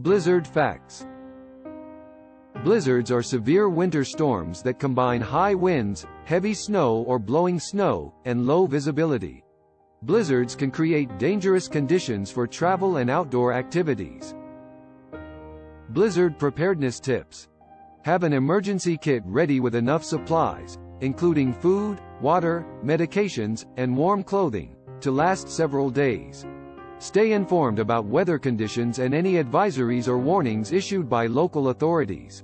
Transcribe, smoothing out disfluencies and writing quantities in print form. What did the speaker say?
Blizzard facts. Blizzards are severe winter storms that combine high winds, heavy snow or blowing snow, and low visibility. Blizzards can create dangerous conditions for travel and outdoor activities. Blizzard preparedness tips. Have an emergency kit ready with enough supplies, including food, water, medications, and warm clothing, to last several days. Stay informed about weather conditions and any advisories or warnings issued by local authorities.